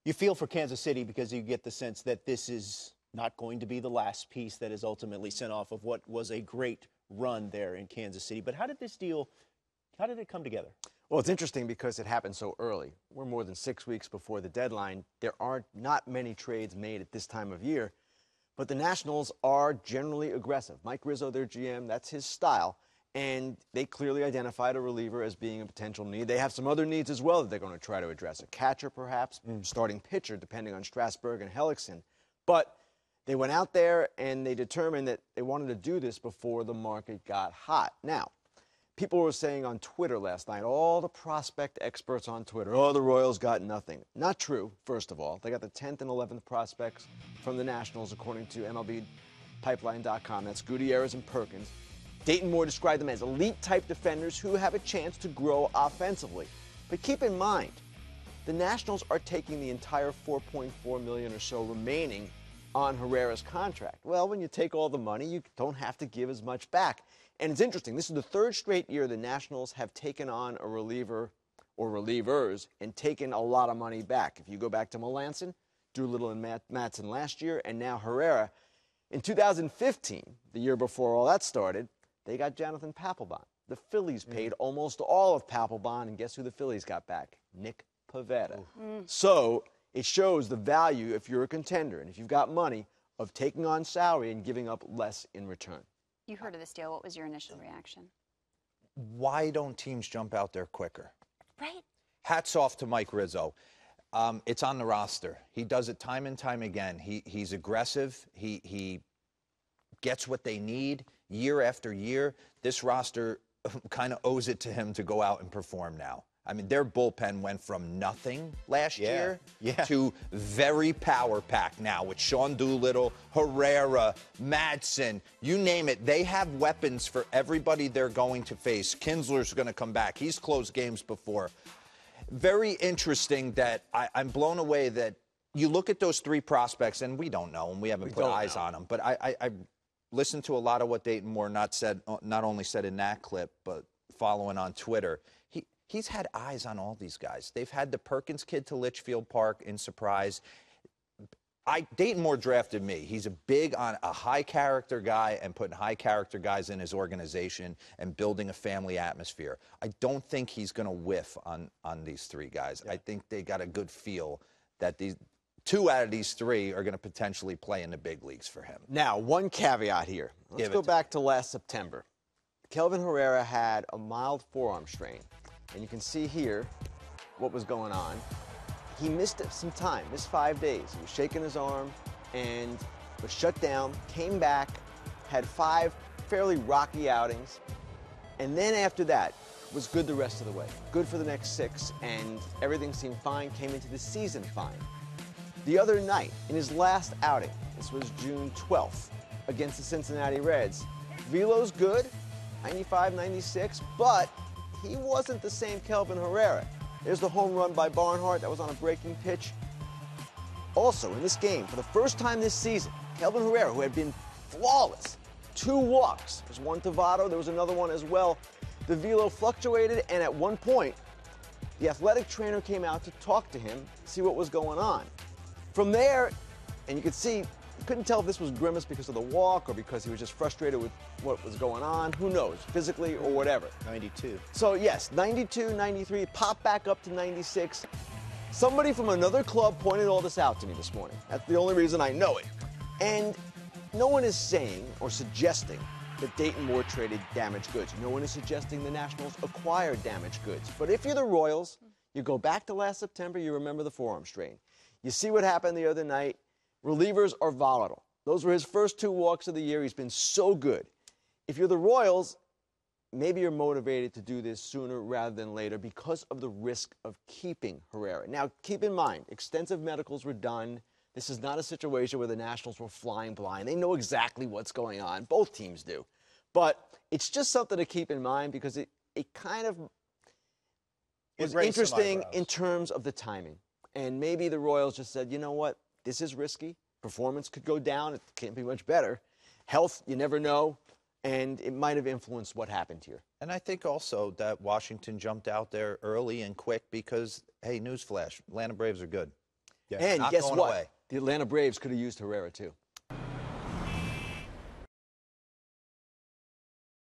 You feel for Kansas City because you get the sense that this is not going to be the last piece that is ultimately sent off of what was a great run there in Kansas City. But how did it come together? Well, it's interesting because it happened so early. We're more than 6 weeks before the deadline. There are not many trades made at this time of year, but the Nationals are generally aggressive. Mike Rizzo, their GM, that's his style, and they clearly identified a reliever as being a potential need. They have some other needs as well that they're going to try to address. A catcher, perhaps, starting pitcher, depending on Strasburg and Hellickson. But they went out there and they determined that they wanted to do this before the market got hot. Now, people were saying on Twitter last night, all the prospect experts on Twitter, oh, the Royals got nothing. Not true, first of all. They got the 10th and 11th prospects from the Nationals, according to MLBpipeline.com. That's Gutierrez and Perkins. Dayton Moore described them as elite-type defenders who have a chance to grow offensively. But keep in mind, the Nationals are taking the entire $4.4 million or so remaining on Herrera's contract. Well, when you take all the money, you don't have to give as much back. And it's interesting, this is the third straight year the Nationals have taken on a reliever or relievers and taken a lot of money back. If you go back to Melanson, Doolittle and Matson last year, and now Herrera. In 2015, the year before all that started, they got Jonathan Papelbon. The Phillies paid almost all of Papelbon, and guess who the Phillies got back? Nick Pivetta. So it shows the value, if you're a contender and if you've got money, of taking on salary and giving up less in return. You heard of this deal. What was your initial reaction? Why don't teams jump out there quicker? Right. Hats off to Mike Rizzo. It's on the roster. He does it time and time again. He's aggressive. He gets what they need year after year. This roster kind of owes it to him to go out and perform now. I mean, their bullpen went from nothing last year to very power-packed now with Sean Doolittle, Herrera, Madsen, you name it. They have weapons for everybody they're going to face. Kinsler's going to come back. He's closed games before. Very interesting that I'm blown away that you look at those three prospects, and we don't know, and we haven't put eyes on them. But I listened to a lot of what Dayton Moore not only said in that clip, but following on Twitter. He's had eyes on all these guys. They've had the Perkins kid to Litchfield Park in surprise. Dayton Moore drafted me. He's big on a high-character guy and putting high-character guys in his organization and building a family atmosphere. I don't think he's going to whiff on these three guys. Yeah. I think they got a good feel that these two out of these three are going to potentially play in the big leagues for him. Now, one caveat here. Let's go back to last September. Kelvin Herrera had a mild forearm strain. And you can see here what was going on. He missed some time, missed 5 days. He was shaking his arm and was shut down, came back, had 5 fairly rocky outings, and then after that was good the rest of the way. Good for the next 6, and everything seemed fine, came into the season fine. The other night, in his last outing, this was June 12th, against the Cincinnati Reds, velo's good, 95, 96, but he wasn't the same Kelvin Herrera. There's the home run by Barnhart. That was on a breaking pitch. Also, in this game, for the first time this season, Kelvin Herrera, who had been flawless, 2 walks. There's one to Votto. There was another one as well. The velo fluctuated, and at one point, the athletic trainer came out to talk to him, see what was going on. From there, and you could see, you couldn't tell if this was grimace because of the walk or because he was just frustrated with what was going on. Who knows, physically or whatever. 92. So, yes, 92, 93, popped back up to 96. Somebody from another club pointed all this out to me this morning. That's the only reason I know it. And no one is saying or suggesting that Dayton Moore traded damaged goods. No one is suggesting the Nationals acquired damaged goods. But if you're the Royals, you go back to last September, you remember the forearm strain. You see what happened the other night. Relievers are volatile. Those were his first 2 walks of the year. He's been so good. If you're the Royals, maybe you're motivated to do this sooner rather than later because of the risk of keeping Herrera. Now, keep in mind, extensive medicals were done. This is not a situation where the Nationals were flying blind. They know exactly what's going on. Both teams do. But it's just something to keep in mind because it kind of was interesting in terms of the timing. And maybe the Royals just said, you know what? This is risky. Performance could go down. It can't be much better. Health, you never know. And it might have influenced what happened here. And I think also that Washington jumped out there early and quick because, hey, newsflash, Atlanta Braves are good. And not guess going what? away. The Atlanta Braves could have used Herrera too.